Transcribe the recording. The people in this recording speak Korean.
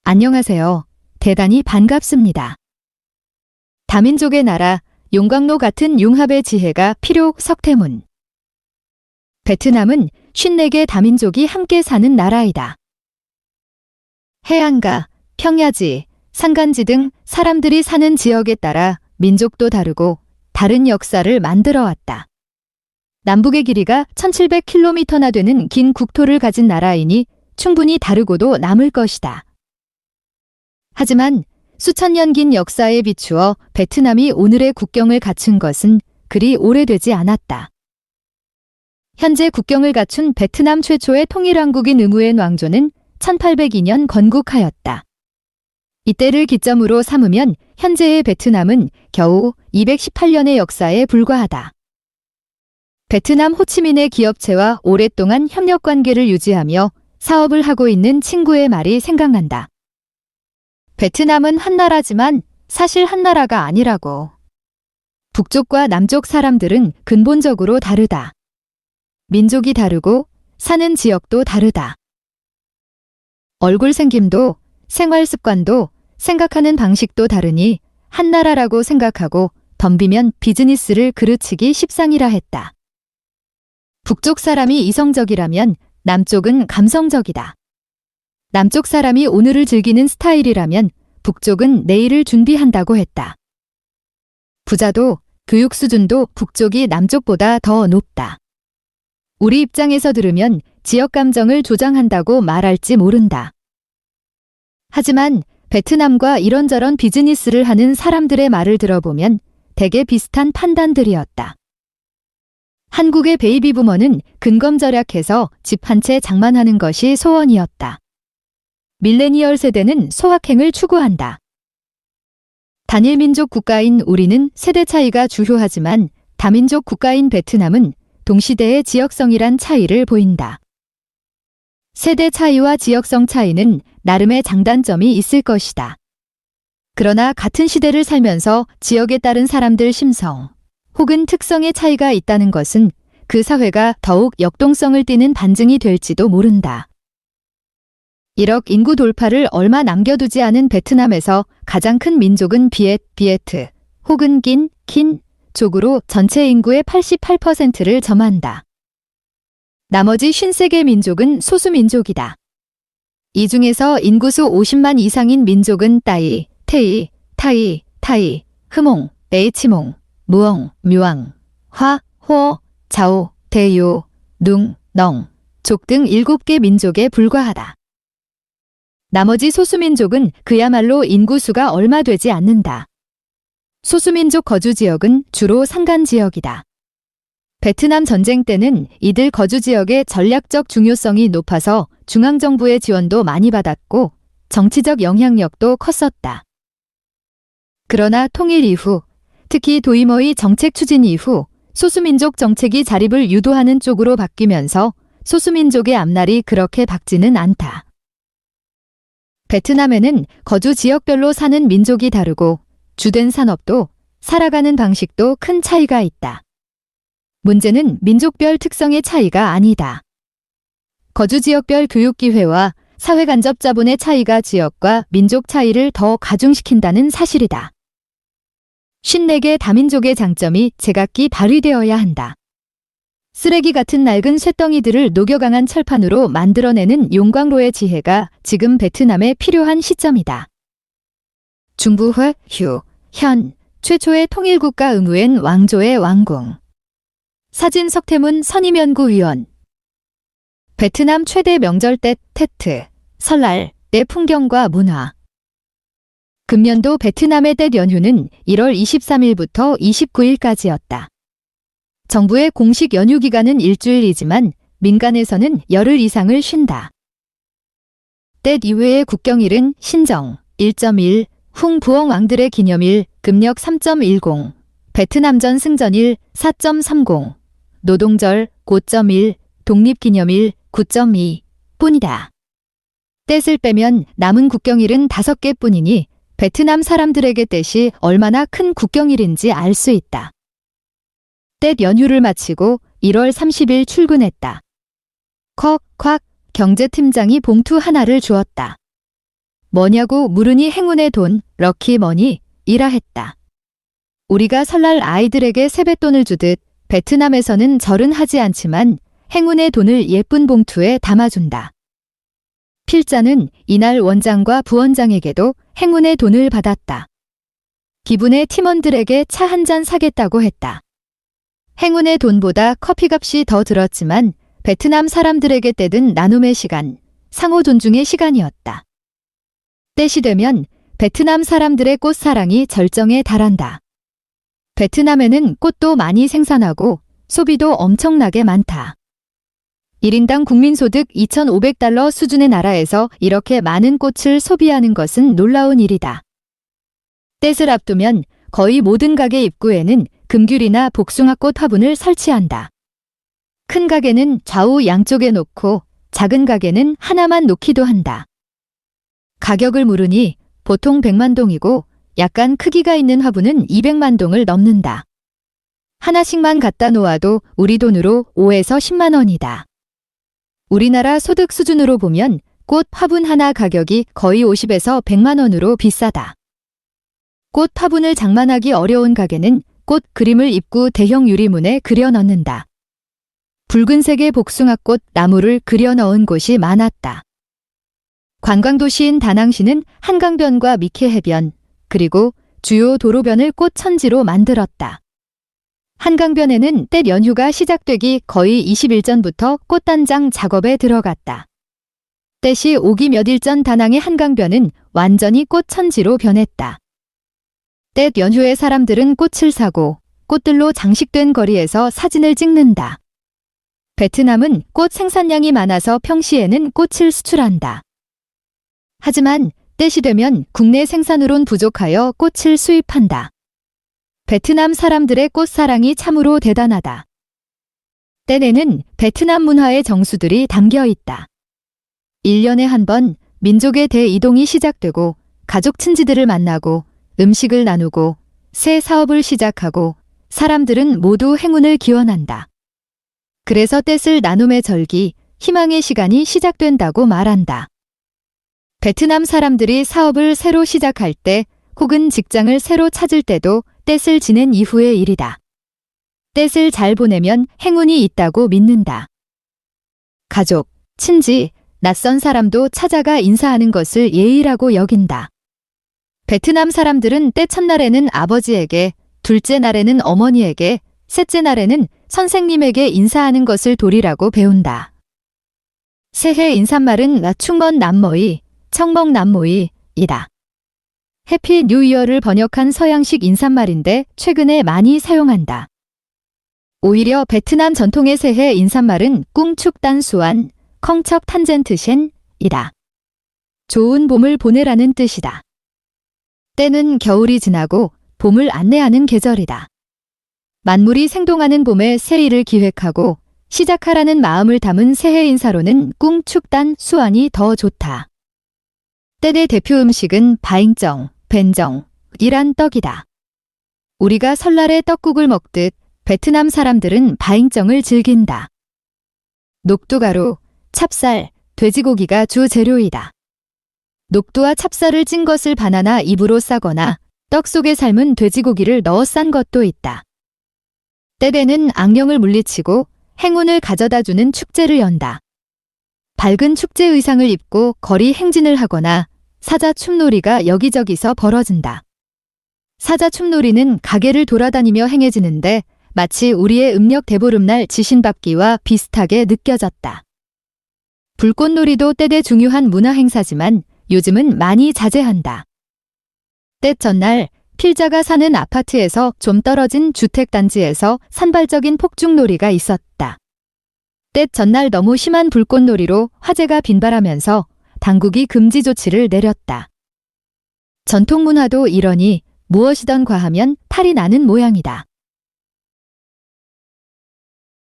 안녕하세요. 대단히 반갑습니다. 다민족의 나라, 용광로 같은 융합의 지혜가 필요 석태문. 베트남은 54개 다민족이 함께 사는 나라이다. 해안가, 평야지, 산간지 등 사람들이 사는 지역에 따라 민족도 다르고 다른 역사를 만들어 왔다. 남북의 길이가 1700km나 되는 긴 국토를 가진 나라이니 충분히 다르고도 남을 것이다. 하지만 수천 년 긴 역사에 비추어 베트남이 오늘의 국경을 갖춘 것은 그리 오래되지 않았다. 현재 국경을 갖춘 베트남 최초의 통일왕국인 의무엔 왕조는 1802년 건국하였다. 이때를 기점으로 삼으면 현재의 베트남은 겨우 218년의 역사에 불과하다. 베트남 호치민의 기업체와 오랫동안 협력관계를 유지하며 사업을 하고 있는 친구의 말이 생각난다. 베트남은 한 나라지만 사실 한 나라가 아니라고. 북쪽과 남쪽 사람들은 근본적으로 다르다. 민족이 다르고 사는 지역도 다르다. 얼굴 생김도 생활 습관도 생각하는 방식도 다르니 한 나라라고 생각하고 덤비면 비즈니스를 그르치기 십상이라 했다. 북쪽 사람이 이성적이라면 남쪽은 감성적이다. 남쪽 사람이 오늘을 즐기는 스타일이라면 북쪽은 내일을 준비한다고 했다. 부자도 교육 수준도 북쪽이 남쪽보다 더 높다. 우리 입장에서 들으면 지역 감정을 조장한다고 말할지 모른다. 하지만 베트남과 이런저런 비즈니스를 하는 사람들의 말을 들어보면 대개 비슷한 판단들이었다. 한국의 베이비 부머는 근검절약해서 집 한 채 장만하는 것이 소원이었다. 밀레니얼 세대는 소확행을 추구한다. 단일 민족 국가인 우리는 세대 차이가 주요하지만 다민족 국가인 베트남은 동시대의 지역성이란 차이를 보인다. 세대 차이와 지역성 차이는 나름의 장단점이 있을 것이다. 그러나 같은 시대를 살면서 지역에 따른 사람들 심성 혹은 특성의 차이가 있다는 것은 그 사회가 더욱 역동성을 띠는 반증이 될지도 모른다. 1억 인구 돌파를 얼마 남겨두지 않은 베트남에서 가장 큰 민족은 비에트 혹은 킨족으로 전체 인구의 88%를 점한다. 나머지 53개 민족은 소수민족이다. 이 중에서 인구수 50만 이상인 민족은 따이, 태이, 타이, 흐몽, 베이치몽, 무엉, 뮤앙, 화, 호, 자오, 대요, 둥, 넝, 족 등 7개 민족에 불과하다. 나머지 소수민족은 그야말로 인구수가 얼마 되지 않는다. 소수민족 거주지역은 주로 산간지역이다. 베트남 전쟁 때는 이들 거주지역의 전략적 중요성이 높아서 중앙정부의 지원도 많이 받았고 정치적 영향력도 컸었다. 그러나 통일 이후, 특히 도이머의 정책 추진 이후 소수민족 정책이 자립을 유도하는 쪽으로 바뀌면서 소수민족의 앞날이 그렇게 밝지는 않다. 베트남에는 거주 지역별로 사는 민족이 다르고 주된 산업도 살아가는 방식도 큰 차이가 있다. 문제는 민족별 특성의 차이가 아니다. 거주 지역별 교육기회와 사회간접 자본의 차이가 지역과 민족 차이를 더 가중시킨다는 사실이다. 54개 다민족의 장점이 제각기 발휘되어야 한다. 쓰레기 같은 낡은 쇳덩이들을 녹여 강한 철판으로 만들어내는 용광로의 지혜가 지금 베트남에 필요한 시점이다. 중부회, 현, 최초의 통일국가 의무엔 왕조의 왕궁. 사진 석태문 선임연구위원. 베트남 최대 명절 때 테트, 설날 때 풍경과 문화. 금년도 베트남의 때 연휴는 1월 23일부터 29일까지였다. 정부의 공식 연휴 기간은 일주일이지만 민간에서는 열흘 이상을 쉰다. 때 이외의 국경일은 신정 1.1, 훙부엉 왕들의 기념일 금력 3.10, 베트남전 승전일 4.30, 노동절 5.1, 독립기념일 9.2 뿐이다. 떼을 빼면 남은 국경일은 5개뿐이니 베트남 사람들에게 떼이 얼마나 큰 국경일인지 알 수 있다. 때 연휴를 마치고 1월 30일 출근했다. 콱 경제팀장이 봉투 하나를 주었다. 뭐냐고 물으니 행운의 돈, 럭키머니이라 했다. 우리가 설날 아이들에게 세뱃돈을 주듯 베트남에서는 절은 하지 않지만 행운의 돈을 예쁜 봉투에 담아준다. 필자는 이날 원장과 부원장에게도 행운의 돈을 받았다. 기분에 팀원들에게 차 한 잔 사겠다고 했다. 행운의 돈보다 커피값이 더 들었지만 베트남 사람들에게 때든 나눔의 시간, 상호 존중의 시간이었다. 때시 되면 베트남 사람들의 꽃사랑이 절정에 달한다. 베트남에는 꽃도 많이 생산하고 소비도 엄청나게 많다. 1인당 국민소득 2,500달러 수준의 나라에서 이렇게 많은 꽃을 소비하는 것은 놀라운 일이다. 떼을 앞두면 거의 모든 가게 입구에는 금귤이나 복숭아꽃 화분을 설치한다. 큰 가게는 좌우 양쪽에 놓고 작은 가게는 하나만 놓기도 한다. 가격을 물으니 보통 100만 동이고 약간 크기가 있는 화분은 200만 동을 넘는다. 하나씩만 갖다 놓아도 우리 돈으로 5에서 10만 원이다. 우리나라 소득 수준으로 보면 꽃 화분 하나 가격이 거의 50에서 100만 원으로 비싸다. 꽃 화분을 장만하기 어려운 가게는 꽃 그림을 입구 대형 유리문에 그려 넣는다. 붉은색의 복숭아꽃 나무를 그려 넣은 곳이 많았다. 관광도시인 다낭시는 한강변과 미케 해변, 그리고 주요 도로변을 꽃 천지로 만들었다. 한강변에는 때 연휴가 시작되기 거의 20일 전부터 꽃단장 작업에 들어갔다. 때시 오기 몇일 전 다낭의 한강변은 완전히 꽃 천지로 변했다. 때 연휴에 사람들은 꽃을 사고 꽃들로 장식된 거리에서 사진을 찍는다. 베트남은 꽃 생산량이 많아서 평시에는 꽃을 수출한다. 하지만 때시 되면 국내 생산으론 부족하여 꽃을 수입한다. 베트남 사람들의 꽃사랑이 참으로 대단하다. 때에는 베트남 문화의 정수들이 담겨 있다. 1년에 한 번 민족의 대이동이 시작되고 가족 친지들을 만나고 음식을 나누고 새 사업을 시작하고 사람들은 모두 행운을 기원한다. 그래서 떼을 나눔의 절기, 희망의 시간이 시작된다고 말한다. 베트남 사람들이 사업을 새로 시작할 때 혹은 직장을 새로 찾을 때도 떼을 지낸 이후의 일이다. 떼을 잘 보내면 행운이 있다고 믿는다. 가족, 친지, 낯선 사람도 찾아가 인사하는 것을 예의라고 여긴다. 베트남 사람들은 때 첫날에는 아버지에게, 둘째 날에는 어머니에게, 셋째 날에는 선생님에게 인사하는 것을 도리라고 배운다. 새해 인사말은 충먼 남모이, 청먹 남모이이다. 해피 뉴 이어를 번역한 서양식 인사말인데 최근에 많이 사용한다. 오히려 베트남 전통의 새해 인사말은 꿍축단 수안, 컹첩 탄젠트셴이다. 좋은 봄을 보내라는 뜻이다. 때는 겨울이 지나고 봄을 안내하는 계절이다. 만물이 생동하는 봄에 새 일을 기획하고 시작하라는 마음을 담은 새해 인사로는 꿍축단 수안이 더 좋다. 때의 대표 음식은 바잉정, 벤정이란 떡이다. 우리가 설날에 떡국을 먹듯 베트남 사람들은 바잉정을 즐긴다. 녹두가루, 찹쌀, 돼지고기가 주 재료이다. 녹두와 찹쌀을 찐 것을 바나나 잎으로 싸거나 떡 속에 삶은 돼지고기를 넣어 싼 것도 있다. 때에는 악령을 물리치고 행운을 가져다주는 축제를 연다. 밝은 축제 의상을 입고 거리 행진을 하거나 사자 춤놀이가 여기저기서 벌어진다. 사자 춤놀이는 가게를 돌아다니며 행해지는데 마치 우리의 음력 대보름날 지신밟기와 비슷하게 느껴졌다. 불꽃놀이도 때의 중요한 문화 행사지만 요즘은 많이 자제한다. 때 전날 필자가 사는 아파트에서 좀 떨어진 주택단지에서 산발적인 폭죽놀이가 있었다. 때 전날 너무 심한 불꽃놀이로 화재가 빈발하면서 당국이 금지 조치를 내렸다. 전통 문화도 이러니 무엇이든 과하면 탈이 나는 모양이다.